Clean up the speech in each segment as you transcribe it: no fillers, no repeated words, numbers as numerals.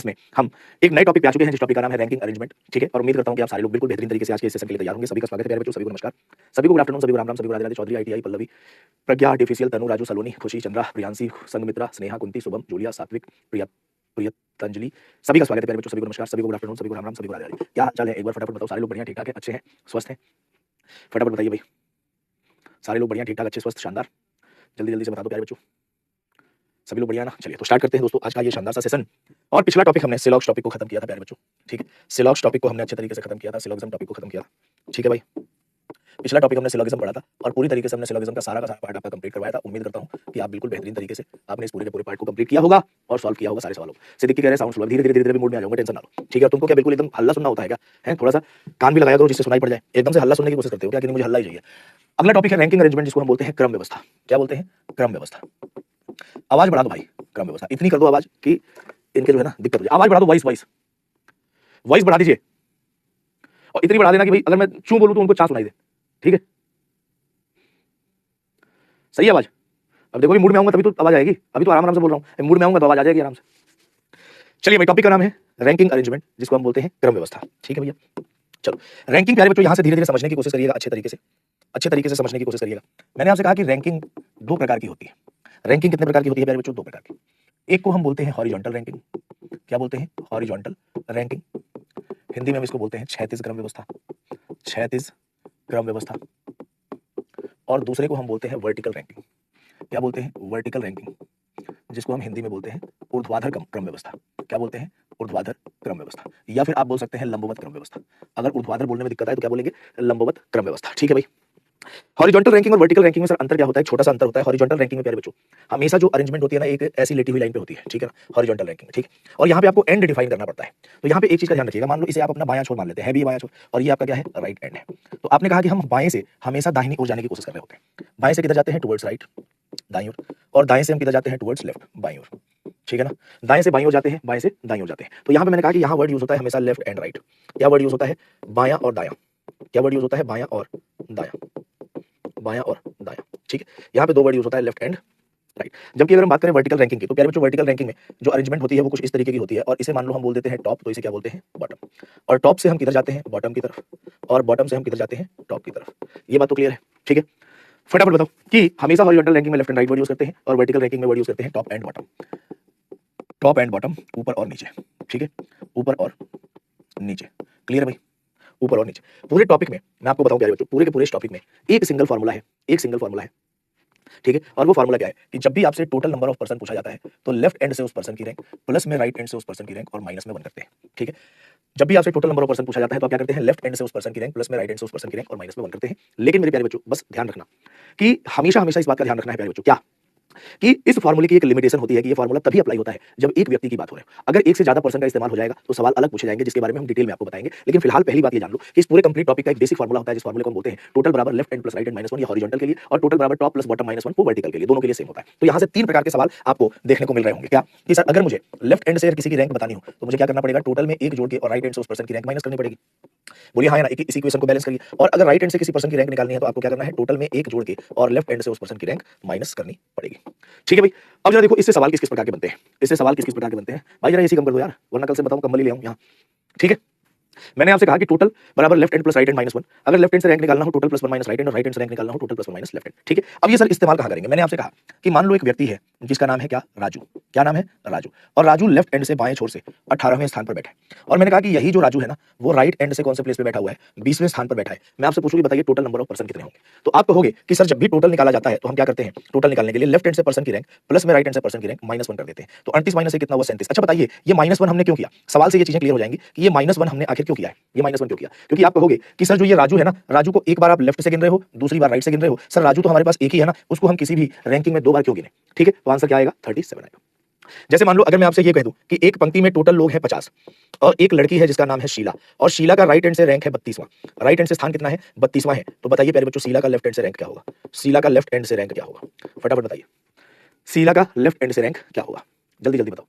में हम एक नए टॉपिक पे आ चुके हैं जिस टॉपिक का नाम है रैंकिंग अरेंजमेंट। ठीक है, और उम्मीद करता हूं कि आप सारे लोग बिल्कुल बेहतरीन तरीके से आज के इस सेशन के लिए तैयार होंगे। सभी का स्वागत है प्यारे बच्चों, सभी को नमस्कार, सभी को गुड आफ्टरनून, सभी को राम राम, सभी को राधे राधे। चौधरी, आईटीआई, पल्लवी, प्रज्ञा, आर्टिफिशियल, तनु, राजू, सलोनी, खुशी, चंद्रा, प्रियांशी, संगमित्रा, स्नेहा, कुंती, शुभम, जूलिया, सात्विक, प्रिया, प्रियतंजलि, सभी का स्वागत है प्यारे बच्चों, सभी को नमस्कार, सभी को गुड आफ्टरनून, सभी को राम राम, सभी को राधे राधे। क्या हाल चाल है, एक बार फटाफट बताओ। सारे लोग बढ़िया, ठीक ठाक है, अच्छे हैं, स्वस्थ हैं? फटाफट बताइए भाई, सारे लोग बढ़िया, ठीक ठाक, अच्छे, स्वस्थ, शानदार। जल्दी जल्दी से बता दो प्यारे बच्चों, सभी लोग बढ़िया ना। चलिए तो स्टार्ट करते हैं दोस्तों आज का ये शानदार सा सेशन। और पिछला टॉपिक हमने सिलॉक्स टॉपिक को खत्म किया था प्यारे बच्चों। ठीक है, सिलॉक्स टॉपिक को हमने अच्छे तरीके से खत्म किया था, सिलॉगिज्म टॉपिक को खत्म किया था। ठीक है भाई, पिछला टॉपिक हमने सिलॉगिज्म पढ़ा था और पूरी तरीके से हमने सिलॉगिज्म का सारा पार्ट आपका कंप्लीट करवाया था। उम्मीद करता हूं कि आप बिल्कुल बेहतरीन तरीके से आपने इस पूरे के पूरे पार्ट को कंप्लीट किया होगा और सॉल्व किया होगा सारे सवालों। सिद्दीकी कह रहे साउंड स्लो, धीरे धीरे धीरे मूड में आ जाऊंगा, टेंशन ना लो। ठीक है, तुमको क्या बिल्कुल एकदम हल्ला सुनना होता है क्या? है थोड़ा सा कान भी लगाया करो जिससे सुनाई पड़ जाए। एकदम से हल्ला सुनने की कोशिश करते हो क्या कि नहीं मुझे हल्ला ही चाहिए। अगला टॉपिक है रैंकिंग अरेंजमेंट, जिसको हम बोलते हैं क्रम व्यवस्था। क्या बोलते हैं? क्रम व्यवस्था। आवाज बढ़ा दो भाई, क्रम व्यवस्था इतनी कर दो आवाज कि इनके जो है ना दिक्कत हो जाए। आवाज बढ़ा दो, वॉइस वॉइस वॉइस बढ़ा दीजिए और इतनी बढ़ा देना कि भाई अगर मैं चूं बोलूं तो उनको चा सुनाई दे। ठीक है, सही है आवाज? अब देखो मूड में आऊंगा तभी तो आवाज आएगी, अभी तो आराम आराम से बोल रहा हूं, मूड में आऊंगा तो आवाज आ जाएगी आराम से। चलिए भाई, टॉपिक का नाम है रैंकिंग अरेंजमेंट, जिसको हम बोलते हैं क्रम व्यवस्था। ठीक है भैया, चलो रैंकिंग प्यारे बच्चों यहां से धीरे धीरे समझने की कोशिश करिएगा, अच्छे तरीके से समझने की कोशिश करिएगा। मैंने आपसे कहा कि रैंकिंग दो प्रकार की होती है। रैंकिंग कितने प्रकार की होती है प्यारे बच्चों? दो प्रकार की। एक को हम बोलते हैं हॉरिजॉन्टल रैंकिंग। क्या बोलते हैं? Horizontal ranking. हिंदी में हम इसको बोलते हैं क्षैतिज क्रम व्यवस्था, क्षैतिज क्रम व्यवस्था। और दूसरे को हम बोलते हैं वर्टिकल रैंकिंग। क्या बोलते हैं? वर्टिकल रैंकिंग, जिसको हम हिंदी में बोलते हैं ऊर्ध्वाधर क्रम व्यवस्था। क्या बोलते हैं? ऊर्ध्वाधर क्रम व्यवस्था, या फिर आप बोल सकते हैं लंबवत क्रम व्यवस्था। अगर ऊर्ध्वाधर बोलने में दिक्कत आए तो क्या बोलेंगे? लंबवत क्रम व्यवस्था। ठीक है भाई, हॉरिजॉन्टल रैंकिंग और वर्टिकल रैंकिंग में सर अंतर क्या होता है? छोटा सा अंतर होता है। हॉरिजॉन्टल रैंकिंग में प्यारे बच्चों हमेशा जो अरेंजमेंट होती है ना, एक ऐसी लेटी हुई लाइन पे होती है। ठीक है ना, हॉरिजॉन्टल रैंकिंग में। ठीक, और यहाँ पे आपको एंड डिफाइन करना पड़ता है। तो यहाँ पे एक चीज का ध्यान रखिएगा, मान लो इसे आप अपना बायां छोर मान लेते हैं, भी बायां छोर, और ये आपका क्या है? राइट एंड है। तो आपने कहा कि हम बाएं से हमेशा दाहिनी ओर जाने की कोशिश कर रहे होते हैं। बाएं से किधर जाते हैं? टुवर्ड्स राइट, दाईं ओर। और दाएं से हम किधर जाते हैं? टुवर्ड्स लेफ्ट, बाईं ओर। ठीक है ना, दाएं से बाईं ओर जाते हैं, बाएं से दाईं ओर जाते हैं। तो यहाँ पे मैंने कहा कि यहाँ वर्ड यूज होता है हमेशा लेफ्ट एंड राइट। क्या वर्ड यूज होता है? बायां और दायां। क्या वर्ड यूज होता है? बायां और दायां, बायां और दायां। ठीक है, यहाँ पे दो वर्ड यूज होता है, लेफ्ट एंड राइट। जबकि अगर हम बात करें वर्टिकल रैंकिंग की, तो प्यारे बच्चों वर्टिकल रैंकिंग में जो अरेंजमेंट होती है वो कुछ इस तरीके की होती है। और इसे मान लो हम बोल देते हैं टॉप, तो इसे क्या बोलते हैं? बॉटम। और टॉप से हम किधर जाते हैं? बॉटम की तरफ। और बॉटम से हम किधर जाते हैं? टॉप की तरफ। ये बात तो क्लियर है? ठीक है, फटाफट बताओ कि हमेशा हॉरिजॉन्टल रैंकिंग में left and right word use करते हैं और वर्टिकल रैंकिंग में वर्ड यूज करते हैं top and bottom. Top and bottom, ऊपर और नीचे। ठीक है, ऊपर और नीचे। क्लियर है भाई? ऊपर और नीचे। पूरे टॉपिक में मैं आपको बताऊं प्यारे बच्चों, पूरे के पूरे इस टॉपिक में एक सिंगल फार्मूला है, एक सिंगल फार्मूला है। ठीक है, और वो फार्मूला क्या है कि जब भी आपसे टोटल नंबर ऑफ पर्सन पूछा जाता है तो लेफ्ट एंड से उस पर्सन की रैंक, प्लस में राइट एंड से उस पर्सन की रैंक, और माइनस में 1 करते हैं। ठीक है, जब भी आपसे टोटल नंबर ऑफ पर्सन पूछा जाता है तो आप क्या करते हैं? लेफ्ट एंड से उस पर्सन की रैंक, प्लस में राइट एंड से उस पर्सन की रैंक, और माइनस में 1 करते हैं। लेकिन मेरे प्यारे बच्चों बस ध्यान रखना कि हमेशा हमेशा इस बात का ध्यान रखना है प्यारे बच्चों, क्या कि इस फार्मूले की एक लिमिटेशन होती है कि ये फार्मूला तभी अप्लाई होता है जब एक व्यक्ति की बात हो रही है। अगर एक से ज्यादा पर्सन का इस्तेमाल हो जाएगा तो सवाल अलग पूछे जाएंगे, जिसके बारे में हम डिटेल में आपको बताएंगे। लेकिन फिलहाल पहली बात ये जान लो कि इस पूरे कंप्लीट टॉपिक का एक बेसिक फार्मूला होता है, जिस फार्मूले को हम बोलते हैं टोटल बराबर left and plus right and minus 1, ये हॉरिजॉन्टल के लिए, और टोटल बराबर टॉप प्लस बॉटम माइनस 1 वो वर्टिकल के लिए, दोनों के लिए सेम होता है। तो यहाँ से 3 प्रकार के सवाल आपको देखने को मिल रहे होंगे। क्या कि सर अगर मुझे लेफ्ट एंड से किसी की रैंक बतानी हो तो मुझे क्या करना पड़ेगा? टोटल में एक जोड़ के और राइट एंड से उस पर्सन की रैंक माइनस करनी पड़ेगी। बोलिए हाँ या ना, इस इक्वेशन को बैलेंस करिए। और अगर राइट एंड से किसी पर्सन की रैंक निकालनी है तो आपको क्या करना है? टोटल में एक जोड़ के और लेफ्ट एंड से उस पर्सन की रैंक माइनस करनी पड़ेगी। ठीक है भाई, अब जरा देखो इससे सवाल किस किस प्रकार के बनते हैं, इससे सवाल किस किस प्रकार के बनते हैं। भाई जरा इसी कम कर दो यार, वरना कल से बताऊं कंबल ही ले आऊं यहाँ। ठीक है, मैंने आपसे कहा कि टोटल बराबर left and plus right and minus 1। अगर लेफ्ट एंड से रैंक निकालना हो total plus 1 minus right and, और राइट एंड से रैंक निकालना हो total plus 1 minus left and. ठीक है, अब ये सर इस्तेमाल कहां करेंगे? मैंने आपसे कहा कि मान लो एक व्यक्ति है जिसका नाम है क्या? राजू। क्या नाम है? राजू। और राजू लेफ्ट एंड से बाएं छोर से 18वें स्थान पर बैठा है। और मैंने कहा कि यही जो राजू है ना, वो राइट एंड से कौन से प्लेस पे बैठा हुआ है? 20वें स्थान पर बैठा है। मैं आपसे पूछूंगी बताइए टोटल नंबर ऑफ पर्सन कितने होंगे? तो आप कहोगे कि सर जब भी टोटल निकाला जाता है तो हम क्या करते हैं? टोटल निकालने के लिए लेफ्ट एंड से पर्सन की रैंक प्लस में राइट एंड से पर्सन की रैंक माइनस 1 कर देते हैं। तो 38 माइनस कितना हुआ? 37। अच्छा बताइए ये माइनस 1 हमने क्यों किया? सवाल से ये चीजें क्लियर हो जाएंगी कि ये माइनस 1 हमने आखिर क्यों किया है, ये माइनस 1 क्यों किया? क्योंकि आप कहोगे कि सर जो ये राजू है ना, राजू को एक बार आप लेफ्ट से गिन रहे हो, दूसरी बार राइट से गिन रहे हो। सर राजू तो हमारे पास एक ही है ना, उसको हम किसी भी रैंकिंग में 2 बार क्यों गिने? ठीक है, तो आंसर क्या आएगा? 37 आएगा। जैसे मान लो अगर मैं आपसे ये कह दूं कि एक पंक्ति में टोटल लोग हैं 50 और एक लड़की है जिसका नाम है शीला, और शीला का राइट एंड से रैंक है 32वां, राइट एंड से स्थान कितना है? 32वां है। तो बताइए प्यारे बच्चों शीला का लेफ्ट एंड से रैंक क्या होगा? शीला का लेफ्ट एंड से रैंक क्या होगा? फटाफट बताइए, शीला का लेफ्ट एंड से रैंक क्या होगा? जल्दी जल्दी बताओ,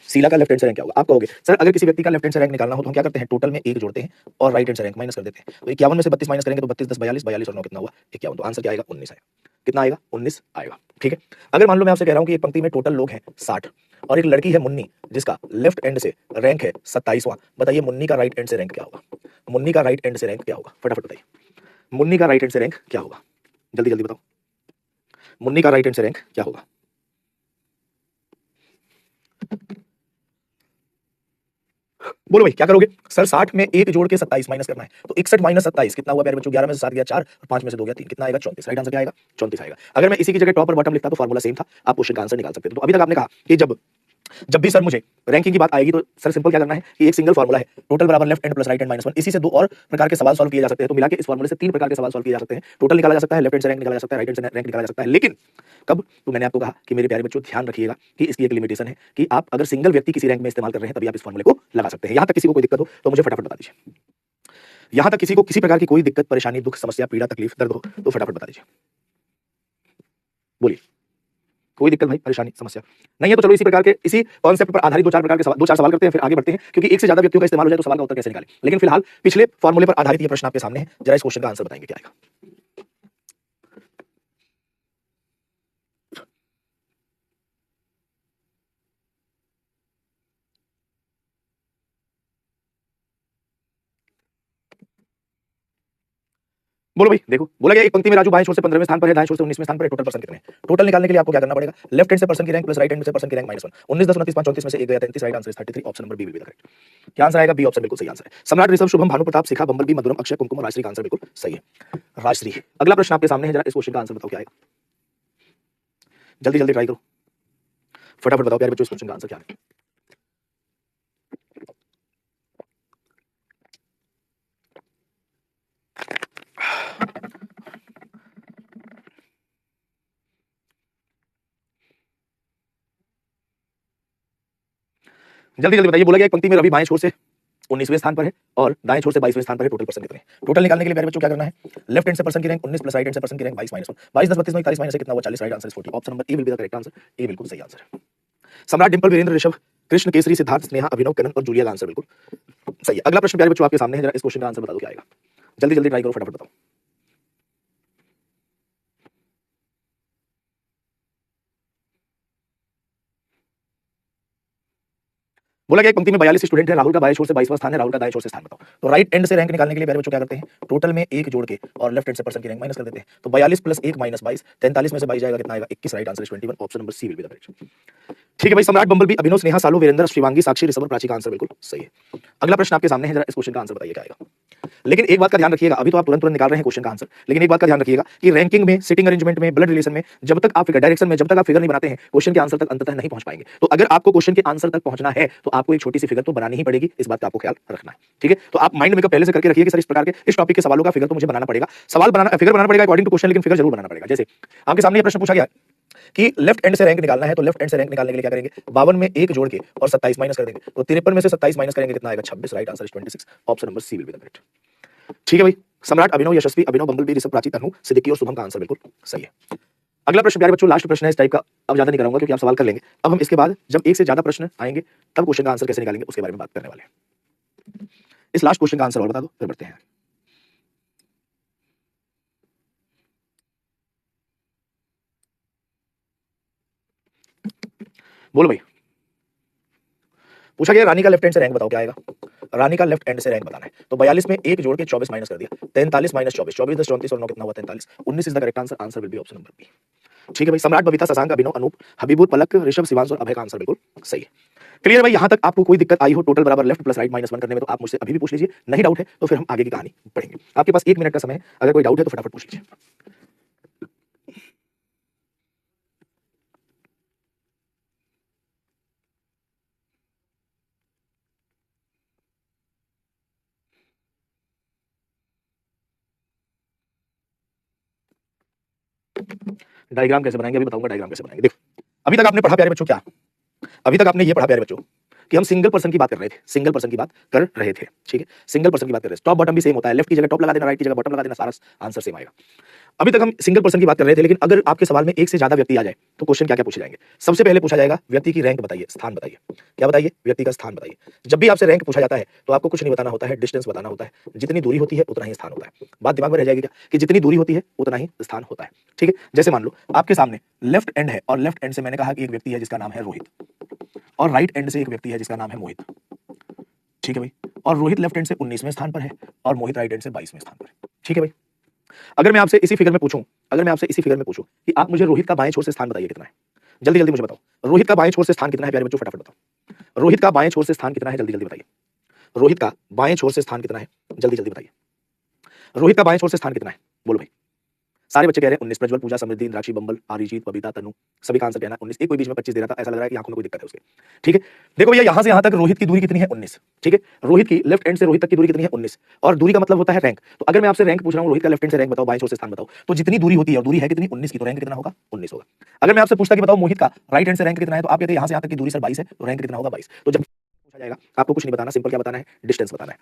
शीला का लेफ्ट हैंड से रैंक क्या होगा? आप कहोगे सर अगर किसी व्यक्ति का लेफ्ट हैंड से रैंक निकालना हो तो हम क्या करते हैं? टोटल में एक जोड़ते हैं और राइट हैंड से रैंक माइनस कर देते हैं। तो 51 में से 32 माइनस करेंगे तो 32 10 42, 42 और 9 कितना हुआ? 51। तो आंसर क्या आएगा? 19 आएगा। कितना आएगा? 19 आएगा। ठीक है, अगर मान लो मैं आपसे कह रहा हूं कि एक पंक्ति में टोटल लोग हैं 60 और एक लड़की है मुन्नी जिसका लेफ्ट एंड से रैंक है 27वां। बताइए मुन्नी का राइट एंड से रैंक क्या होगा? मुन्नी का राइट एंड से रैंक क्या होगा? फटाफट बताइए, मुन्नी का राइट एंड से रैंक क्या होगा? जल्दी जल्दी बताओ, मुन्नी का राइट एंड से रैंक क्या होगा? बोलो भाई क्या करोगे? सर 60 में एक जोड़ के 27 माइनस करना है, तो 61 माइनस 27 कितना हुआ प्यारे बच्चों? 11 में से 7 गया 4 और 5 में से 2 गया 3, कितना आएगा? 34। राइट आंसर क्या आएगा? 34 आएगा। अगर मैं इसी की जगह टॉप और बॉटम लिखता तो फार्मूला सेम था, आप क्वेश्चन का आंसर निकाल सकते थे। तो अभी तक आपने कहा कि जब भी सर मुझे रैंकिंग की बात आएगी तो सर सिंपल क्या करना है कि एक सिंगल फार्मूला है, टोटल बराबर left and plus right and minus 1। इसी से दो और प्रकार के सवाल सॉल्व किए जा सकते हैं, तो मिला के इस फार्मूले से 3 प्रकार के सवाल सॉल्व किए जा सकते हैं। टोटल निकाला जा सकता है, लेफ्ट एंड से रैंक निकाला जा सकता है, राइट एंड से रैंक निकाला जा सकता है। लेकिन कब? तो मैंने आपको कहा कि मेरे प्यारे बच्चों ध्यान रखिएगा कि इसकी एक लिमिटेशन है कि आप अगर सिंगल व्यक्ति किसी रैंक में इस्तेमाल कर रहे हैं तभी आप इस फार्मूले को लगा सकते हैं। यहां तक किसी को कोई दिक्कत हो तो मुझे फटाफट बता दीजिए। यहां तक किसी को किसी प्रकार की कोई दिक्कत, परेशानी, दुख, समस्या, पीड़ा, तकलीफ, दर्द हो तो फटाफट बता दीजिए। बोलिए, कोई दिक्कत भाई, परेशानी, समस्या नहीं है तो चलो इसी प्रकार के इसी कॉन्सेप्ट पर आधारित दो चार सवाल करते हैं, फिर आगे बढ़ते हैं, क्योंकि एक से ज्यादा व्यक्तियों का इस्तेमाल हो जाए तो सवाल का उत्तर कैसे निकालें। लेकिन फिलहाल पिछले फॉर्मूले पर आधारित ये प्रश्न आपके सामने है, जरा इस क्वेश्चन का आंसर बताएंगे क्या आएगा। बोलो भाई, देखो बोला गया एक पंक्ति में राजू बाएं छोर से 15वें स्थान पर है, दाएं छोर से 19वें स्थान पर है, टोटल पर्सन कितने हैं? टोटल निकालने के लिए आपको क्या करना पड़ेगा? लेफ्ट हैंड से पर्सन की रैंक प्लस राइट हैंड से पर्सन की रैंक -1। 19 10 29 5 34 में से एक गया 33। Right answer is 33। Option number B will be the correct. क्या आंसर आएगा? बी ऑप्शन बिल्कुल सही आंसर है। सम्राट, ऋषभ, शुभम, भानु प्रताप, शिखा, बम्बल बी, मधुरम, अक्षय, कुमकुम और राजश्री का आंसर बिल्कुल सही है। राजश्री। अगला प्रश्न आपके सामने है, जरा इस क्वेश्चन का आंसर बताओ क्या आएगा। जल्दी जल्दी ट्राई करो, फटाफट बताओ प्यारे बच्चों इस क्वेश्चन का आंसर क्या है। जल्दी जल्दी बताइए। बोला गया एक पंक्ति में रवि बाएं छोर से 19वें स्थान पर है और दाएं छोर से 22वें स्थान पर है, टोटल पर्सन कितने हैं? टोटल निकालने के लिए प्यारे बच्चों क्या करना है? लेफ्ट हैंड से पर्सन की रैंक 19 प्लस राइट हैंड से पर्सन की रैंक 22 -1। 22 10 32 41 माइनस से कितना हुआ? 40। Right answer is 40। Option number A will be the correct answer. A बिल्कुल सही आंसर है। सम्राट, डिंपल, वीरेंद्र, ऋषभ, कृष्ण, केसरी, सिद्धार्थ, स्नेहा, अभिनव, करण और जूलिया का आंसर बिल्कुल सही है। अगला प्रश्न प्यारे बच्चों आपके सामने है, जरा इस क्वेश्चन का आंसर बता दो क्या आएगा। जल्दी जल्दी ट्राई करो, फटाफट बताओ। बोला गया एक पंक्ति में 42 स्टूडेंट है, राहुल का बाएं छोर से 22वां स्थान है, राहुल का दाएं छोर से स्थान बताओ। तो राइट एंड से रैंक निकालने के लिए प्यारे बच्चों क्या करते हैं? टोटल में एक जोड़ के और लेफ्ट एंड से पर्सन की रैंक माइनस कर देते हैं। तो 42 प्लस 1 माइनस 22, 43 में से 22 जाएगा, कितना आएगा? 21। Right answer is 21। Option number C will be the correct. ठीक है भाई। सम्राट, बम्बल बी, अभिनव, स्नेहा, सालू, वीरेंद्र, शिवांगी, साक्षी, ऋषभ और प्राची का आंसर बिल्कुल सही है। अगला प्रश्न आपके सामने है, जरा इस क्वेश्चन का आंसर बताइए क्या आएगा। लेकिन एक बात का ध्यान रखिएगा, अभी तो आप तुरंत तुरंत निकाल रहे हैं क्वेश्चन का आंसर, लेकिन एक बात का ध्यान रखिएगा कि रैंकिंग में, सिटिंग अरेंजमेंट में, ब्लड रिलेशन में जब तक आप फिगर डायरेक्शन में जब तक आप फिगर नहीं बनाते हैं, क्वेश्चन के आंसर तक अंततः नहीं पहुंच पाएंगे। तो अगर आपको क्वेश्चन के आंसर तक पहुंचना है तो आपको एक छोटी सी फिगर तो बनानी ही पड़ेगी, इस बात का आपको ख्याल रखना है। ठीक है, तो आप माइंड मेकअप पहले से करके रखिए कि सर इस प्रकार के इस टॉपिक के सवालों का फिगर तो मुझे बनाना पड़ेगा, सवाल बनाना फिगर बनाना पड़ेगा अकॉर्डिंग टू क्वेश्चन, लेकिन फिगर जरूर बनाना पड़ेगा। जैसे आपके सामने ये प्रश्न पूछा गया कि लेफ्ट एंड से रैंक निकालना है, तो लेफ्ट एंड से रैंक निकालने के लिए क्या करेंगे? 52 में एक जोड़ के और 27 माइनस कर देंगे, तो 53 में से 27 माइनस करेंगे, कितना आएगा? 26। Right answer is 26। Option number C will be the correct. ठीक है भाई। सम्राट, अभिनव, यशस्वी, अभिनव, बम्बल बी, ऋषभ, प्राची, तनु, सिद्दीकी और शुभम का आंसर बिल्कुल सही है। अगला प्रश्न प्यारे बच्चों लास्ट प्रश्न है इस टाइप का, अब ज्यादा नहीं कराऊंगा क्योंकि आप सवाल कर लेंगे। अब हम इसके बाद जब एक से ज्यादा प्रश्न आएंगे तब क्वेश्चन का आंसर कैसे निकालेंगे उसके बारे में बात करने वाले हैं। इस लास्ट क्वेश्चन का आंसर और बता दो, फिर बढ़ते हैं। बोलो भाई। पूछा गया रानी का लेफ्ट हैंड से रैंक बताओ क्या आएगा। रानी का लेफ्ट हैंड से रैंक बताना है, तो 42 में एक जोड़ के 24 माइनस कर दिया, 43 माइनस 24, 24 10 34 और 9 कितना हुआ? 43। 19 is the correct answer. Answer will be option number B. ठीक है भाई। सम्राट, बबीता, शशांक, अभिनव, अनूप, हबीबुर, पलक, ऋषभ, शिवांश और अभय का आंसर बिल्कुल सही है। क्लियर भाई। यहां तक आपको कोई दिक्कत आई हो टोटल बराबर लेफ्ट प्लस राइट -1 करने में तो आप मुझसे अभी भी पूछ लीजिए, नहीं डाउट है तो फिर हम आगे की कहानी पढ़ेंगे। आपके पास 1 मिनट का समय है, अगर कोई डाउट है तो फटाफट पूछ लीजिए। डायग्राम कैसे बनाएंगे अभी बताऊंगा। डायग्राम कैसे बनाएंगे, देखो अभी तक आपने पढ़ा प्यारे बच्चों क्या, अभी तक आपने ये पढ़ा प्यारे बच्चों कि हम सिंगल पर्सन की बात कर रहे थे, सिंगल पर्सन की बात कर रहे थे। ठीक है, सिंगल पर्सन की बात कर रहे थे। टॉप बॉटम भी सेम होता है, लेफ्ट की जगह टॉप लगा देना, राइट की जगह बॉटम लगा देना, सारा आंसर सेम आएगा। अभी तक हम सिंगल पर्सन की बात कर रहे थे, लेकिन अगर आपके सवाल में एक से ज्यादा व्यक्ति आ जाए तो क्वेश्चन क्या क्या पूछे जाएंगे? सबसे पहले पूछा जाएगा व्यक्ति की रैंक बताइए, स्थान बताइए। क्या बताइए? व्यक्ति का स्थान बताइए। जब भी आपसे रैंक पूछा जाता है तो आपको कुछ नहीं बताना होता है, डिस्टेंस बताना होता है। जितनी दूरी होती है उतना ही स्थान होता है। बात दिमाग में रह जाएगी क्या कि जितनी दूरी होती है उतना ही स्थान होता है। ठीक है, जैसे मान लो आपके सामने लेफ्ट एंड है और लेफ्ट एंड से मैंने कहा कि एक व्यक्ति है जिसका नाम है रोहित। और राइट एंड से एक व्यक्ति है जिसका नाम है मोहित, ठीक है भाई। और रोहित लेफ्ट एंड से 19वें स्थान पर है और मोहित राइट एंड से 22वें स्थान पर है, ठीक है भाई। अगर मैं आपसे इसी फिगर में पूछूं कि आप मुझे रोहित का बाएं छोर से स्थान बताइए कितना है, जल्दी जल्दी मुझे बताओ। रोहित का बाएं छोर से स्थान कितना है प्यारे बच्चों, फटाफट बताओ। रोहित का बाएं छोर से स्थान कितना है, जल्दी जल्दी बताइए। रोहित का बाएं छोर से स्थान कितना है, जल्दी जल्दी बताइए। रोहित का बाएं छोर से स्थान कितना है, बोलो भाई। सारे बच्चे कह रहे हैं 19। प्रज्वल, पूजा, समृद्धि, इंद्राक्षी, बंबल, आरिजीत, बबीता, तनु, सभी का आंसर कहना 19। एक कोई बीच में 25 दे रहा था, ऐसा लग रहा है कि आंखों में कोई दिक्कत है उसके, ठीक है। देखो भैया यहां से यहां तक रोहित की दूरी कितनी है, 19, ठीक है। रोहित की लेफ्ट एंड से रोहित तक की दूरी कितनी है, 19। और दूरी का मतलब होता है रैंक। तो अगर मैं आपसे रैंक पूछ रहा हूं, रोहित का लेफ्ट एंड से रैंक बताओ, बाएं छोर से स्थान बताओ, तो जितनी दूरी होती है और दूरी है कितनी, 19 की, तो रैंक कितना होगा, 19 होगा। अगर मैं आपसे पूछता कि बताओ मोहित का राइट एंड से रैंक कितना है, तो आप कहते हैं यहां से यहां तक की दूरी सर 22 है, तो रैंक कितना होगा, 22। तो जब पूछा जाएगा आपको कुछ नहीं बताना, सिंपल क्या बताना है, डिस्टेंस बताना है।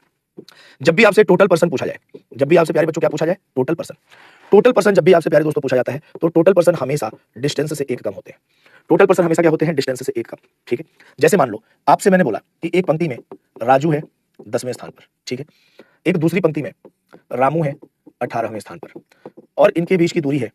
जब भी आपसे टोटल पर्सन पूछा जाए, जब भी आपसे प्यारे बच्चों क्या पूछा जाए, टोटल पर्सन जब भी आपसे प्यारे दोस्तों पूछा जाता है, तो टोटल पर्सन हमेशा डिस्टेंस से एक कम होते हैं। टोटल पर्सन हमेशा क्या होते हैं, डिस्टेंस से एक कम, ठीक है। जैसे मान लो आपसे मैंने बोला कि एक पंक्ति में राजू है 10वें स्थान पर, ठीक है। एक दूसरी पंक्ति में रामू है 18वें स्थान पर, और इनके बीच की दूरी है,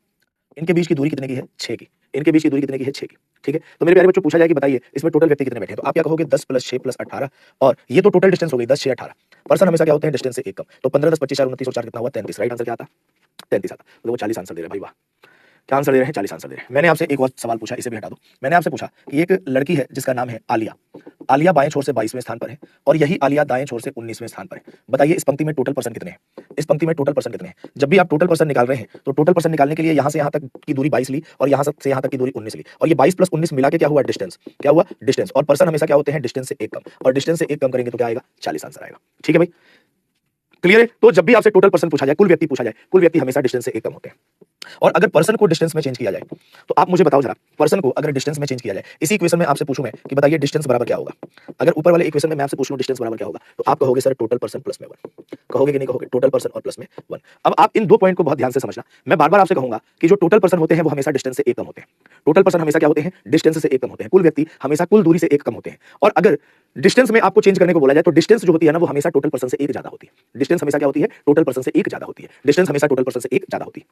इनके बीच की दूरी कितने की है, 6 की। इनके बीच की दूरी कितने की है, 6 की, ठीक है। तो मेरे प्यारे बच्चों पूछा जाए कि बताइए इसमें टोटल व्यक्ति कितने बैठे हैं, तो आप क्या कहोगे, 10 + 6 + 18, और ये तो टोटल डिस्टेंस हो गई 10, 6, 18। पर्सन हमेशा क्या होते हैं, डिस्टेंस से एक कम। तो 15, 10, 25, 4, 29 और 4 कितना हुआ, 33। राइट आंसर क्या आता, 33 आता। तो वो 40 आंसर दे रहे हैं भाई, वाह, क्या आंसर दे रहे हैं, 40 आंसर दे रहे हैं। मैंने आपसे एक और सवाल पूछा, इसे भी हटा दो। मैंने आपसे पूछा कि एक लड़की है जिसका नाम है आलिया। आलिया बाएं छोर से 22वें स्थान पर है और यही आलिया दाएं छोर से 19वें स्थान पर है। बताइए इस पंक्ति में टोटल पर्सन कितने हैं, इस पंक्ति में टोटल पर्सन कितने हैं। जब भी आप टोटल पर्सन निकाल रहे हैं, तो टोटल पर्सन निकालने के लिए यहां से यहां तक की दूरी 22 ली और यहां से यहां तक की दूरी 19 ली, और ये 22 + 19 मिला के क्या हुआ, डिस्टेंस। क्या हुआ, डिस्टेंस। और पर्सन हमेशा क्या होते हैं, डिस्टेंस से एक कम, और डिस्टेंस से एक कम करेंगे तो क्या आएगा, 40 आंसर आएगा, ठीक है भाई, क्लियर है। तो जब भी आपसे टोटल पर्सन पूछा जाए, कुल व्यक्ति पूछा जाए, कुल व्यक्ति हमेशा डिस्टेंस से एक कम होते हैं। और अगर पर्सन को डिस्टेंस में चेंज किया जाए, तो आप मुझे बताओ जरा, पर्सन को अगर डिस्टेंस में चेंज किया जाए, इसी इक्वेशन में आपसे पूछूं मैं कि बताइए डिस्टेंस बराबर क्या होगा। अगर ऊपर वाले इक्वेशन में मैं आपसे पूछ लूं डिस्टेंस बराबर क्या होगा, तो आप कहोगे सर टोटल पर्सन प्लस में 1, कहोगे कि नहीं कहोगे, टोटल पर्सन और प्लस में 1। अब आप इन दो पॉइंट को बहुत ध्यान से समझना। मैं बार बार आपसे कहूंगा कि जो टोटल पर्सन होते हैं वो हमेशा डिस्टेंस से एक कम होते हैं। टोटल पर्सन हमेशा क्या होते हैं, डिस्टेंस से एक कम होते हैं। कुल व्यक्ति हमेशा कुल दूरी से एक कम होते हैं। और अगर डिस्टेंस में आपको चेंज करने को बोला जाए, तो डिस्टेंस जो होती है ना, वो हमेशा टोटल पर्सन से एक ज्यादा होती है। डिस्टेंस हमेशा क्या होती है, टोटल पर्सन से एक ज्यादा होती है। डिस्टेंस हमेशा टोटल पर्सन से एक ज्यादा होती है।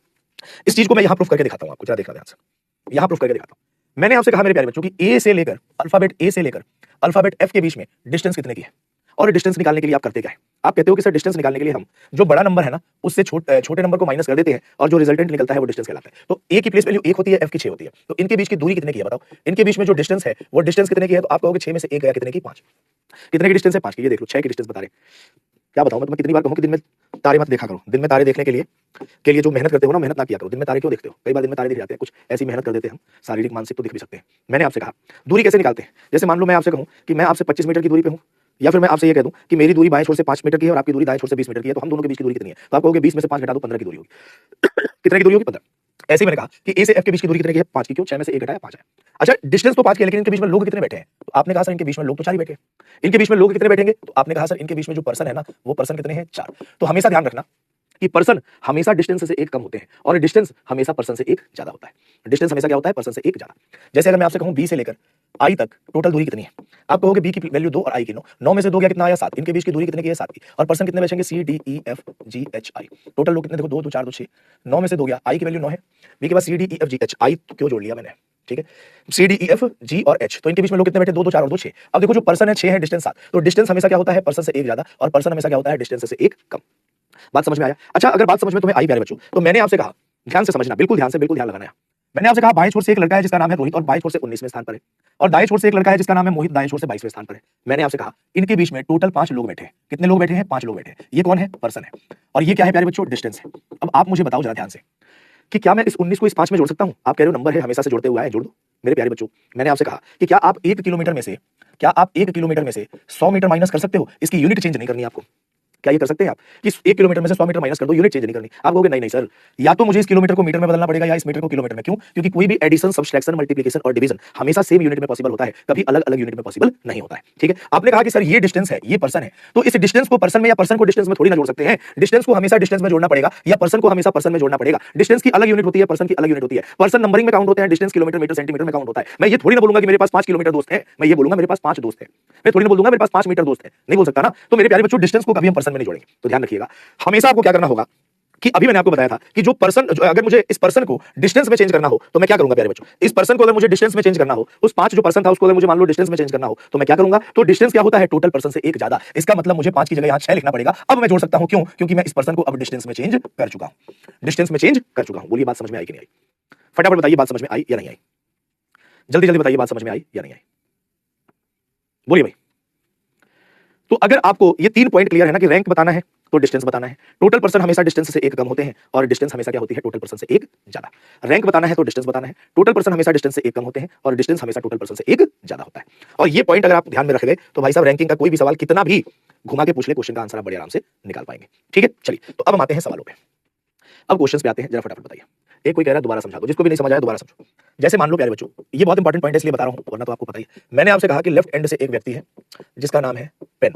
इस चीज को मैं यहां प्रूफ करके दिखाता हूं आपको, जरा देखना ध्यान से। यहां प्रूफ करके दिखाता हूं। मैंने आपसे कहा मेरे प्यारे बच्चों कि ए से लेकर अल्फाबेट एफ के बीच में डिस्टेंस कितने की है। और डिस्टेंस निकालने के लिए आप करते क्या है, आप कहते हो कि सर डिस्टेंस निकालने के लिए हम जो बड़ा नंबर है ना, उससे छोटे नंबर को माइनस कर देते हैं और जो रिजल्टेंट निकलता है वो डिस्टेंस कहलाता है। तो ए की प्लेस वैल्यू 1 होती है, एफ की 6 होती है। तो इनके बीच की दूरी कितने की है बताओ, इनके बीच में जो डिस्टेंस है वो डिस्टेंस कितने की है, तो आप कहोगे 6 में से 1 गया, कितने की, 5। कितने की डिस्टेंस है, 5 की। ये देख लो 6 की डिस्टेंस बता रहे। क्या बताऊं मैं तुम्हें, कितनी बार कहूं कि दिन में तारे मत देखा करो। दिन में तारे देखने के लिए जो मेहनत करते हो ना, मेहनत ना किया करो। दिन में तारे क्यों देखते हो, कई बार दिन में तारे दिख जाते हैं, कुछ ऐसी मेहनत कर देते हैं हम, शारीरिक मानसिक तो दिख भी सकते हैं। मैंने आपसे कहा दूरी कैसे निकालते हैं। जैसे मान लो मैं आपसे कहूं कि मैं आपसे 25 मीटर की दूरी पे हूं, या फिर मैं आपसे ये कह दूं कि मेरी दूरी बाएं छोर से 5 मीटर की है और आपकी दूरी दाएं छोर से 20 मीटर की है, तो हम दोनों के बीच की दूरी कितनी है, तो आप कहोगे 20 में से 5 घटा दो, 15 की दूरी होगी। कितने की दूरी होगी, 15। ऐसे ही मैंने कहा कि ए से एफ के बीच की दूरी कितने की है, 5 की। क्यों, 6 में से 1 घटाया 5 है। अच्छा डिस्टेंस तो 5 की है, लेकिन इनके बीच में लोग कितने बैठे हैं, तो आपने कहा सर इनके बीच में लोग तो 4 ही बैठे हैं। इनके बीच में लोग कितने बैठेंगे, तो आपने कहा सर इनके बीच में जो पर्सन है ना, वो पर्सन कितने हैं, 4। तो हमेशा ध्यान रखना कि पर्सन हमेशा डिस्टेंस से एक कम होते हैं और डिस्टेंस हमेशा पर्सन से एक ज्यादा होता है। डिस्टेंस हमेशा क्या होता है, पर्सन से एक ज्यादा। जैसे अगर मैं आपसे कहूं बी से लेकर आई तक टोटल दूरी कितनी है, आप कहोगे बी की वैल्यू 2 और आई की 9। 9 में से 2 गया, कितना आया, 7। इनके बीच की दूरी कितने की है, 7 की। और पर्सन कितने बचेंगे, C D E F G H I. Total लोग कितने, देखो 2 2 4 2 6। 9 में से 2 गया, आई की वैल्यू 9 है। बी के बाद C D E F G H, I क्यों जोड़ लिया मैंने, ठीक है, सी डी ई एफ जी और एच। तो इनके बीच में लोग कितने बैठे, 2 2 4 और 2 6। अब देखो जो पर्सन है 6 है, डिस्टेंस 7। तो डिस्टेंस हमेशा क्या होता है, पर्सन से एक ज्यादा, और पर्सन हमेशा क्या होता है, डिस्टेंस से एक कम। बात समझ में आया। अच्छा अगर बात समझ में तुम्हें आई प्यारे बच्चों, तो मैंने आपसे कहा, ध्यान से समझना, बिल्कुल ध्यान लगाना है। मैंने आपसे कहा बाएं छोर से एक लड़का है जिसका नाम है रोहित और बाएं छोर से 19वें स्थान पर है, और दाएं छोर से एक लड़का है जिसका नाम है मोहित, दाएं छोर से 22वें स्थान पर है। मैंने आपसे कहा इनके बीच में टोटल 5 लोग बैठे हैं। कितने लोग बैठे हैं, 5 लोग बैठे हैं। ये कौन है, पर्सन है, और ये क्या है प्यारे बच्चों, डिस्टेंस है। अब आप मुझे बताओ जरा ध्यान से कि क्या मैं इस 19 को इस 5 में जोड़ सकता हूं। आप कह रहे हो नंबर है, हमेशा से जोड़ते हुए आए, जोड़ दो। मेरे प्यारे बच्चों मैंने आपसे कहा कि क्या आप 1 किलोमीटर में से 100 मीटर माइनस कर सकते हो, इसकी यूनिट चेंज नहीं करनी आपको। क्या ये कर सकते हैं आप कि 1 किलोमीटर में से 100 मीटर माइनस कर दो, यूनिट चेंज नहीं करनी। आप कहोगे नहीं सर, या तो मुझे इस किलोमीटर को मीटर में बदलना पड़ेगा या इस मीटर को किलोमीटर में। क्यों, क्योंकि कोई भी एडिशन, सब्सट्रैक्शन, मल्टीप्लिकेशन और डिवीजन हमेशा सेम यूनिट में पॉसिबल होता है, कभी अलग अलग यूनिट में पॉसिबल नहीं होता है, ठीक है। आपने कहा कि सर ये डिस्टेंस है, ये पर्सन है, तो इस डिस्टेंस को पर्सन में या पर्सन को डिस्टेंस में थोड़ी ना जोड़ सकते हैं। डिस्टेंस को हमेशा डिस्टेंस में जोड़ना पड़ेगा या पर्सन को हमेशा पर्सन में जोड़ना पड़ेगा। डिस्टेंस की अलग यूनिट होती है, पर्सन की अलग यूनिट होती है। पर्सन नंबरिंग में काउंट होते हैं, डिस्टेंस किलोमीटर, मीटर, सेंटीमीटर में काउंट होता है। मैं ये थोड़ी ना बोलूंगा कि मेरे पास 5 किलोमीटर दोस्त है, मैं ये बोलूंगा मेरे पास 5 दोस्त है। मैं थोड़ी ना बोलूंगा मेरे पास 5 मीटर दोस्त है, नहीं बोल सकता ना। तो मेरे प्यारे बच्चों डिस्टेंस को कभी हम पर्सन में नहीं जोड़ेंगे। तो ध्यान रखिएगा, हमेशा आपको क्या करना होगा कि अभी मैंने आपको बताया था कि जो पर्सन, अगर मुझे इस पर्सन को डिस्टेंस में चेंज करना हो तो मैं क्या करूंगा प्यारे बच्चों, इस पर्सन को अगर मुझे डिस्टेंस में चेंज करना हो, उस 5 जो पर्सन था उसको अगर मुझे मान लो डिस्टेंस में चेंज करना हो तो मैं क्या करूंगा, तो डिस्टेंस क्या होता है, टोटल पर्सन से एक ज्यादा। इसका मतलब मुझे 5 की जगह यहां 6 लिखना पड़ेगा। अब मैं जोड़ सकता हूं, क्यों, क्योंकि मैं इस पर्सन को अब डिस्टेंस में चेंज कर चुका हूं, डिस्टेंस में चेंज कर चुका हूं। बोलिए बात समझ में आई कि नहीं आई? फटाफट बताइए बात समझ में आई या नहीं आई? जल्दी जल्दी बताइए बात समझ में आई या नहीं आई? बोलिए भाई। तो अगर आपको ये 3 पॉइंट क्लियर है ना कि रैंक बताना है तो डिस्टेंस बताना है, टोटल पर्सन हमेशा डिस्टेंस से एक कम होते हैं और डिस्टेंस हमेशा क्या होती है, टोटल पर्सन से एक ज्यादा। रैंक बताना है तो डिस्टेंस बताना है, टोटल पर्सन हमेशा डिस्टेंस से एक कम होते हैं और डिस्टेंस हमेशा टोटल पर्सन से एक ज्यादा होता है। और ये पॉइंट अगर आप ध्यान में रख गए तो भाई साहब रैंकिंग का कोई भी सवाल कितना भी घुमा के पूछ ले, क्वेश्चन का आंसर आप बड़े आराम से निकाल पाएंगे। ठीक है, चलिए तो अब हम आते हैं सवालों पे। अब क्वेश्चंस पे आते हैं, जरा फटाफट बताइए। एक कोई कह रहा है दोबारा समझा दो, जिसको भी नहीं समझ आया दोबारा समझो। जैसे मान लो प्यारे बच्चों, ये बहुत इंपॉर्टेंट पॉइंट है इसलिए बता रहा हूं, वरना तो आपको पता ही है। मैंने आपसे कहा कि लेफ्ट एंड से एक व्यक्ति है जिसका नाम है पेन,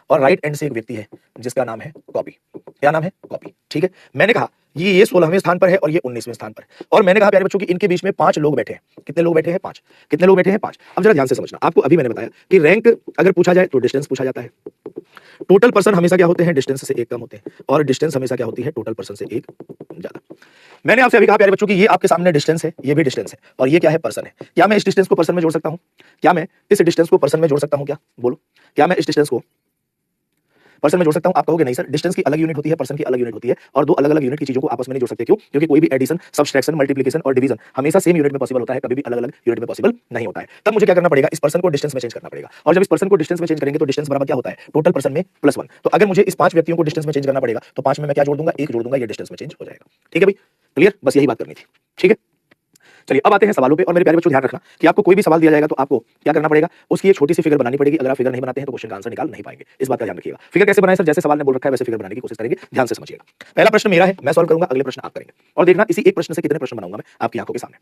और राइट एंड से एक व्यक्ति है जिसका नाम है कॉपी। क्या नाम है? कॉपी। ठीक है, मैंने कहा ये 16वें स्थान पर है और ये 19वें स्थान पर है, और मैंने कहा प्यारे बच्चों कि इनके बीच में 5 लोग बैठे हैं। कितने लोग बैठे हैं? 5। कितने लोग बैठे हैं? 5। अब जरा ध्यान से समझना, आपको अभी मैंने बताया कि रैंक अगर पूछा जाए तो डिस्टेंस पूछा जाता है, टोटल पर्सन हमेशा क्या होते हैं, डिस्टेंस से एक कम होते हैं, और डिस्टेंस हमेशा क्या होती है, टोटल पर्सन से एक ज्यादा। मैंने आपसे अभी कहा प्यारे बच्चों कि ये आपके सामने डिस्टेंस है, ये भी डिस्टेंस है, और ये क्या है, पर्सन है। क्या मैं इस डिस्टेंस को पर्सन में जोड़ सकता हूं? क्या मैं इस डिस्टेंस को पर्सन में जोड़ सकता हूं? क्या बोलो, क्या मैं इस डिस्टेंस को पर्सन में जोड़ सकता हूं? आप कहोगे नहीं सर, डिस्टेंस की अलग यूनिट होती है, पर्सन की अलग यूनिट होती है, और दो अलग अलग यूनिट की चीजों को आपस में नहीं जोड़ सकते। क्यों? क्योंकि कोई भी एडिशन, सब्सट्रैक्शन, मल्टीप्लिकेशन और डिवीजन हमेशा सेम यूनिट में पॉसिबल होता है, कभी भी अलग अलग यूनिट में पॉसिबल नहीं होता है। तब मुझे क्या करना पड़ेगा, इस पर्सन को डिस्टेंस में चेंज करना पड़ेगा, और जब इस पर्सन को डिस्टेंस में चेंज करेंगे तो डिस्टेंस बराबर क्या होता है, टोटल पर्सन में +1। तो अगर मुझे इस 5 व्यक्तियों को डिस्टेंस में चेंज करना पड़ेगा तो 5 में मैं क्या जोड़ दूंगा, 1 जोड़ दूंगा, ये डिस्टेंस में चेंज हो जाएगा। ठीक है भाई, क्लियर? बस यही बात करनी थी। ठीक है, चलिए अब आते हैं सवालों पे। और मेरे प्यारे बच्चों ध्यान रखना कि आपको कोई भी सवाल दिया जाएगा तो आपको क्या करना पड़ेगा, उसकी एक छोटी सी फिगर बनानी पड़ेगी। अगर आप फिगर नहीं बनाते हैं तो क्वेश्चन का आंसर निकाल नहीं पाएंगे, इस बात का ध्यान रखिएगा। फिगर कैसे बनाएं सर? जैसे सवाल ने बोल रखा है वैसे फिगर बनाने की कोशिश करेंगे, ध्यान से समझिएगा। पहला प्रश्न मेरा है, मैं सॉल्व करूंगा, अगले प्रश्न आप करेंगे, और देखना इसी एक प्रश्न से कितने प्रश्न बनाऊंगा मैं आपकी आंखों के सामने।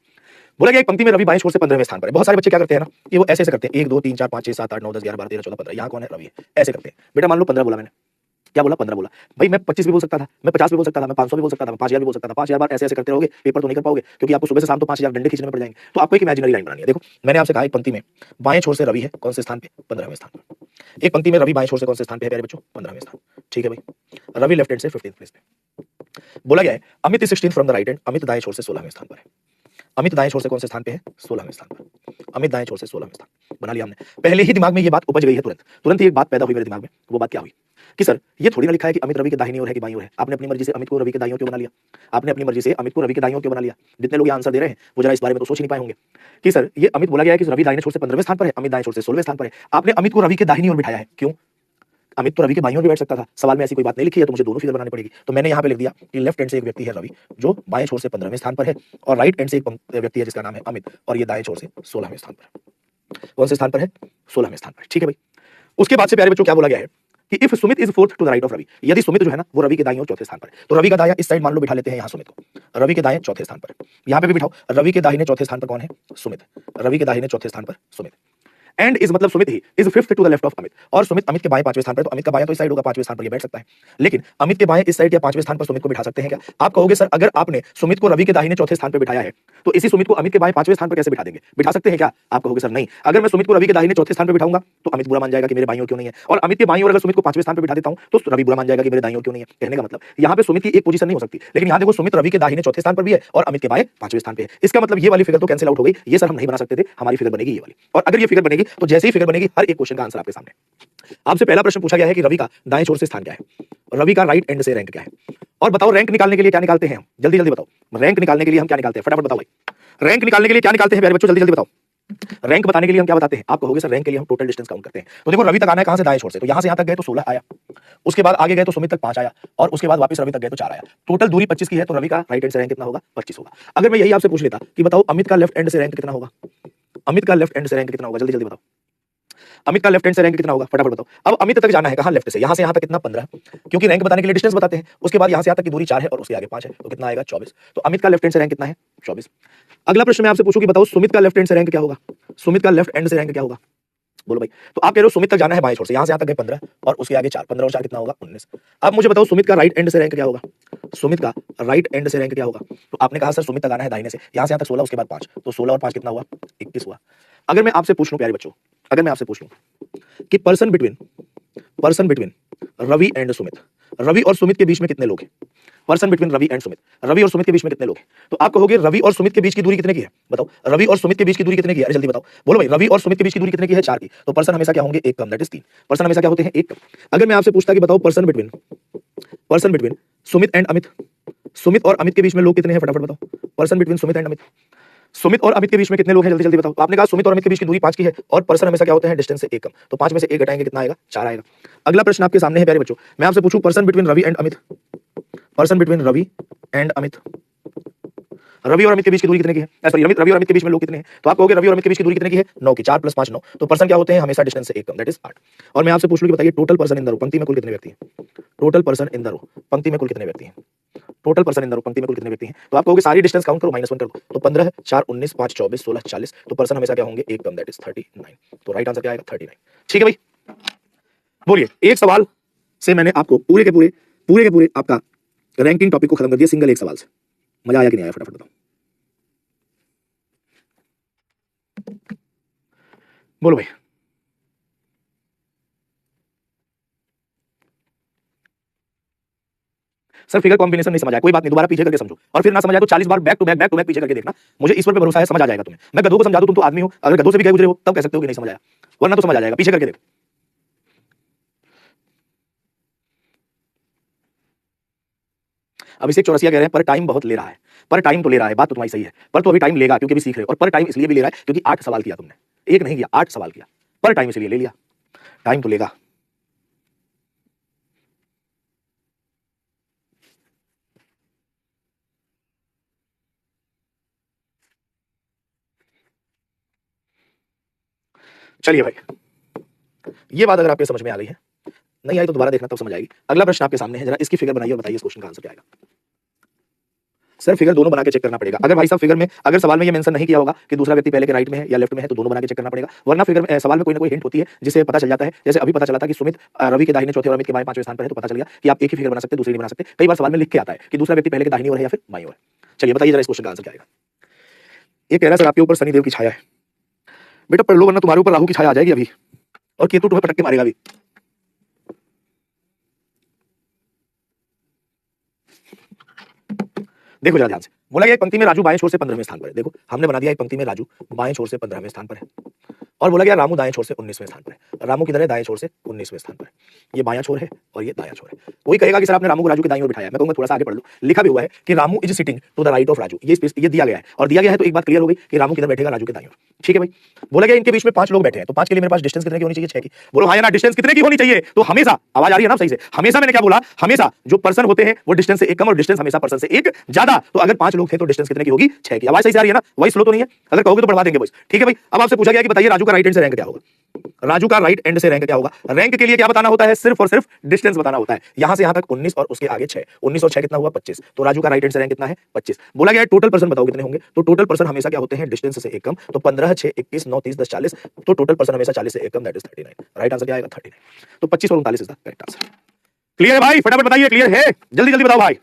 बोला गया एक पंक्ति में रवि बाएं छोर से 15वें स्थान पर है। बहुत सारे बच्चे क्या करते हैं ना कि वो ऐसे करते हैं, 1 2 3 4 5 6 7 8 9 10 11 12 13 14 15, यहाँ कौन है, रवि है, ऐसे करते हैं। बेटा मान लो 15 बोला मैंने, क्या बोला, 15 बोला भाई, मैं 25 भी बोल सकता था, मैं 50 भी बोल सकता था, मैं 500 भी बोल सकता था, मैं 5000 भी बोल सकता था। 5000 बार ऐसे ऐसे करते रहोगे, पेपर तो नहीं कर पाओगे, क्योंकि आपको सुबह से शाम तो 5000 डंडे खींचने में पड़ जाएंगे। तो आपको एक इमेजिनरी लाइन बनानी है। देखो मैंने आपसे कहा एक पंक्ति में बाएं छोर से रवि है, कौन से स्थान पे, 15वें स्थान पर। एक पंक्ति में रवि बाएं छोर से कौन से स्थान पे है प्यारे बच्चों, 15वें स्थान। ठीक है भाई, रवि लेफ्ट हैंड से 15th प्लेस पे। बोला गया है Amit 16 from the right hand, Amit दाएं छोर से 16वें स्थान पर है। अमित दाएं छोर से कौन से स्थान पे है, 16वें स्थान पर। अमित दाएं छोर से 16वें स्थान बना लिया हमने। पहले ही दिमाग में ये बात उपज गई है, तुरंत ही एक बात पैदा हुई मेरे दिमाग में। वो बात क्या हुई कि सर ये थोड़ी ना लिखा है कि अमित रवि के दाहिनी ओर है कि बाईं ओर है। आपने अपनी मर्जी से अमित को रवि के दाईं ओर क्यों बना लिया? आपने अपनी मर्जी से अमित को रवि के दाईं ओर क्यों बना लिया? जितने लोग ये आंसर दे रहे हैं वो जरा इस बारे में तो सोच नहीं पाए होंगे कि सर ये अमित बोला गया है कि रवि दाहिने छोर से 15वें स्थान पर है, अमित दाएं छोर से 16वें स्थान पर है। आपने अमित को रवि के दाहिनी ओर बिठाया है, क्यों? अमित तो रवि के बाईं ओर भी बैठ सकता था, सवाल में ऐसी कोई बात नहीं लिखी है, तो मुझे दोनों फिगर बनानी पड़ेगी। तो मैंने यहाँ पे लिख दिया कि लेफ्ट हैंड से एक व्यक्ति है रवि जो बाएं छोर से 15वें स्थान पर है, और राइट हैंड से एक व्यक्ति है जिसका नाम है अमित, और ये दाएं छोर से 16वें स्थान पर। कौन से स्थान पर है? 16वें स्थान पर। ठीक है भाई, उसके बाद से प्यारे बच्चों क्या बोला गया है कि if Sumit is fourth to the right of Ravi, यदि सुमित जो है ना वो रवि के दाईं ओर चौथे स्थान पर है, तो रवि का दायां इस साइड मान लो बिठा लेते हैं यहाँ सुमित को, रवि के दाएं चौथे स्थान पर। यहाँ पे भी बिठाओ, रवि के दाहिने चौथे स्थान पर कौन है? सुमित। रवि के दाहिने चौथे स्थान पर सुमित। एंड इज मतलब सुमित ही is fifth to the left of Amit, और सुमित अमित के बाएं 5वें स्थान पर, तो अमित का बायां तो इस साइड होगा, 5वें स्थान पर ये बैठ सकता है, लेकिन अमित के बाएं इस साइड या 5वें स्थान पर सुमित को बिठा सकते हैं क्या? आप कहोगे सर अगर आपने सुमित को रवि के दाहिने चौथे स्थान पर बिठाया है तो इसी सुमित को अमित के बाएं 5वें स्थान पर कैसे बिठा देंगे? बिठा सकते हैं क्या? आप कहोगे सर नहीं, अगर मैं सुमित को रवि के दाहिने चौथे स्थान पर बिठाऊंगा तो अमित बुरा मान जाएगा कि मेरे बाईं ओर क्यों नहीं है, और अमित के बाईं ओर अगर सुमित को 5वें स्थान पर बिठा देता हूं तो रवि बुरा मान जाएगा कि मेरे दाईं ओर क्यों नहीं है। कहने का मतलब यहाँ पे सुमित की एक पोजीशन नहीं हो सकती, लेकिन यहाँ देखो सुमित रवि के दाहिने चौथे स्थान पर भी है और अमित के बाएं 5वें स्थान पे है। इसका मतलब ये वाली फिगर तो कैंसिल आउट हो गई, ये सर हम नहीं बना सकते थे, हमारी फिगर बनेगी ये वाली। और अगर ये फिगर बनेगी तो जैसे ही फिगर बनेगी हर एक क्वेश्चन का आंसर आपके सामने। आपसे पहला प्रश्न पूछा गया है कि रवि का दाएं छोर से स्थान क्या है, रवि का राइट एंड से रैंक क्या है, और बताओ रैंक निकालने के लिए क्या निकालते हैं हम? जल्दी जल्दी बताओ, रैंक निकालने के लिए हम क्या निकालते हैं? फटाफट बताओ भाई, रैंक निकालने के लिए क्या निकालते हैं प्यारे बच्चों? जल्दी जल्दी बताओ। रैंक बताने के लिए हम क्या बताते हैं? आप कहोगे सर रैंक के लिए हम टोटल डिस्टेंस काउंट करते हैं। तो देखो रवि तक आना है कहां से? दाएं छोर से, तो यहां से यहां तक गए तो 16 आया, उसके बाद आगे गए तो सुमित तक 5 आया, और उसके बाद वापस रवि तक गए तो 4 आया। टोटल दूरी 25 की है, तो रवि का राइट हैंड से रैंक कितना होगा? 25 होगा। अगर मैं यही आपसे पूछ लेता कि बताओ अमित का लेफ्ट हैंड से रैंक कितना होगा, अमित का लेफ्ट हैंड से रैंक कितना होगा? जल्दी जल्दी बताओ, अमित का लेफ्ट हैंड से रैंक कितना होगा? फटाफट बताओ। अब अमित तक जाना है कहां? लेफ्ट से, यहां से यहां तक कितना? 15, क्योंकि रैंक बताने के लिए डिस्टेंस बताते हैं। उसके बाद यहां से यहां तक की दूरी 4 है और उसके आगे 5 है, तो कितना आएगा? 24। तो अमित का लेफ्ट हैंड से रैंक कितना है? 24। अगला प्रश्न मैं आपसे पूछूं कि बताओ सुमित का लेफ्ट हैंड से रैंक क्या होगा, सुमित का लेफ्ट हैंड से रैंक क्या होगा? बोलो भाई। तो आप कह रहे हो सुमित तक जाना है बाएं छोर से, यहां से यहां तक गए 15 और उसके आगे 4, 15 और 4 कितना होगा? 19। अब मुझे बताओ सुमित का राइट हैंड से रैंक क्या होगा, सुमित का राइट हैंड से रैंक क्या होगा? तो आपने कहा सर सुमित तक आना है दाहिने से, यहां से यहां तक 16, उसके बाद 5, तो 16 और 5 कितना हुआ? 21 हुआ। अगर मैं आपसे पूछ लूं प्यारे बच्चों, अगर मैं आपसे पूछ लूं कि person between Ravi and Sumit, Ravi और सुमित के बीच में कितने लोग हैं? Person between Ravi and Sumit. Ravi और सुमित के बीच में कितने लोग हैं? तो आप कहोगे रवि और सुमित के बीच की दूरी कितने की है? बताओ रवि और सुमित के बीच की दूरी कितने की है? अरे जल्दी बताओ, बोलो भाई रवि और सुमित के बीच की दूरी कितने की है? 4 की। तो पर्सन हमेशा क्या होंगे? एक कम, दैट इज 3। पर्सन हमेशा क्या होते हैं? एक कम। अगर मैं आपसे पूछता कि बताओ person between Sumit and Amit, Sumit और अमित के बीच में लोग कितने हैं? फटाफट बताओ। Person between Sumit and Amit, Sumit और अमित के बीच में कितने लोग हैं? जल्दी जल्दी बताओ। आपने कहा सुमित और अमित के बीच की दूरी 5 की है और पर्सन हमेशा क्या होते हैं? डिस्टेंस से एक कम। तो 5 में से 1 घटाएंगे कितना आएगा? 4 आएगा। अगला प्रश्न आपके सामने है प्यारे बच्चों, मैं आपसे पूछूं person between Ravi and Amit, person between Ravi and Amit, Ravi और अमित के बीच की दूरी कितने की है? सॉरी, रवि और अमित के बीच में लोग कितने हैं? तो आप कहोगे रवि और अमित के बीच की दूरी कितने की है? 9 की। 4 + 5 9। तो पर्सन क्या होते हैं? हमेशा डिस्टेंस से एक कम, दैट इज 8। और मैं आपसे पूछ लूं कि बताइए total person in the row, पंक्ति में कुल कितने व्यक्ति हैं? Total person in the row, पंक्ति में कुल कितने व्यक्ति हैं? Total person in the row, पंक्ति में कुल कितने व्यक्ति हैं? तो आप कहोगे सारी डिस्टेंस काउंट करो, -1 कर दो। तो 15 4 19 5 24 16 40। तो पर्सन हमेशा क्या होंगे? एक कम, दैट इज 39। तो राइट आंसर क्या आएगा? 39। ठीक है भाई, बोलिए। एक सवाल से मैंने आपको पूरे के पूरे आपका रैंकिंग टॉपिक को खत्म कर दिया, सिंगल एक सवाल से। मजा आया कि नहीं आया? फटाफट बताओ, बोलो भाई। सर फिगर कॉम्बिनेशन नहीं समझ आया, कोई बात नहीं, दोबारा पीछे करके समझो, और फिर ना समझ आया तो 40 बार बैक टू बैक पीछे करके देखना। मुझे ईश्वर पे भरोसा है, समझ आ जाएगा तुम्हें। मैं गधों को समझा दूं, तुम तो आदमी हो, अगर गधों से भी गए गुजरे हो तब कह सकते हो कि नहीं समझ आया, वरना तो समझ आ जाएगा। पीछे करके देखो। अभिषेक चौरसिया कह रहे हैं पर टाइम बहुत ले रहा है। पर टाइम तो ले रहा है, बात तो तुम्हारी सही है, पर तो अभी टाइम लेगा क्योंकि अभी सीख रहे हो। और पर टाइम इसलिए भी ले रहा है क्योंकि 8 सवाल किया तुमने, एक नहीं किया, 8 सवाल किया। पर टाइम इसलिए ले लिया, टाइम तो लेगा। चलिए भाई, ये बात अगर आपके समझ में आ गई है, नहीं आई तो दोबारा देखना, तब समझ आएगी। अगला प्रश्न आपके सामने है, जरा इसकी फिगर बनाइए और बताइए इस क्वेश्चन का आंसर क्या आएगा। सर फिगर दोनों बना के चेक करना पड़ेगा। अगर भाई साहब फिगर में, अगर सवाल में ये मेंशन नहीं किया होगा कि दूसरा व्यक्ति पहले के राइट में है या लेफ्ट में है, तो दोनों बना के चेक करना पड़ेगा। वरना फिगर में, सवाल में कोई ना कोई हिंट होती है जिससे पता चल जाता है। जैसे अभी पता चला था कि सुमित रवि के दाहिने चौथे और अमित के बाएं 5वें स्थान पर है, तो पता चल गया कि आप एक ही फिगर बना सकते हैं, दूसरी नहीं बना सकते। कई बार सवाल में लिख के आता है कि दूसरा व्यक्ति पहले के दाहिनी ओर है या फिर बाईं ओर है। चलिए बताइए जरा इस क्वेश्चन का आंसर क्या आएगा। ये कह रहा है सर आपके ऊपर शनिदेव की छाया है। बेटा पढ़ लो, वरना तुम्हारे ऊपर राहु की छाया आ जाएगी अभी, और केतु तुम्हें पटक के मारेगा अभी। देखो जरा ध्यान से, बोला गया एक पंक्ति में राजू बाएं छोर से 15वें स्थान पर है। देखो हमने बना दिया एक पंक्ति में राजू बाएं छोर से 15वें स्थान पर है, और बोला गया रामू दाएं छोर से 19वें स्थान पर है। रामू किधर है? दाएं छोर से 19वें स्थान पर है। ये बायां छोर है और ये दायां छोर है। कोई कहेगा कि सर आपने रामू को राजू के दाईं ओर बिठाया। मैं कहूंगा थोड़ा सा आगे पढ़ लो, लिखा भी हुआ है कि Ramu is sitting to the right of Raju. ये दिया गया है, और दिया गया है तो एक बात क्लियर हो गई कि रामू किधर बैठेगा? राजू के दाईं ओर। ठीक है भाई, बोला गया इनके बीच में 5 लोग बैठे हैं, तो 5 के लिए मेरे पास डिस्टेंस कितने की होनी चाहिए? 6 की। बोलो हाँ या ना, डिस्टेंस कितने की होनी चाहिए? तो हमेशा, आवाज आ रही है ना सही से? हमेशा मैंने क्या बोला? हमेशा जो पर्सन होते हैं वो डिस्टेंस से एक कम, और डिस्टेंस हमेशा पर्सन से एक ज्यादा। तो अगर 5 लोग थे तो डिस्टेंस कितने की होगी? 6 की। आवाज सही से आ रही है ना? वॉइस स्लो तो नहीं है? अगर कहोगे तो बढ़वा देंगे वॉइस। ठीक है भाई, अब आपसे पूछा गया कि बताइए राजू का राइट हैंड से रैंक क्या होगा? राजू का राइट एंड से रैंक क्या होगा? रैंक के लिए क्या बताना होता है? सिर्फ और सिर्फ डिस्टेंस बताना होता है। यहां से यहां तक 19 और उसके आगे 6, 19 और 6 कितना हुआ? 25। तो राजू का राइट हैंड से रैंक कितना है? 25। बोला गया टोटल पर्सन बताओ कितने होंगे? तो टोटल पर्सन हमेशा क्या होते हैं? डिस्टेंस से एक कम। तो 15 6 21 9 30 10 40। तो टोटल पर्सन हमेशा 40 से एक कम, दैट इज 39। राइट आंसर क्या आएगा? 39। तो 25 और 39 is the correct answer. Clear है भाई? फटाफट बताइए, क्लियर है? जल्दी जल्दी बताओ भाई।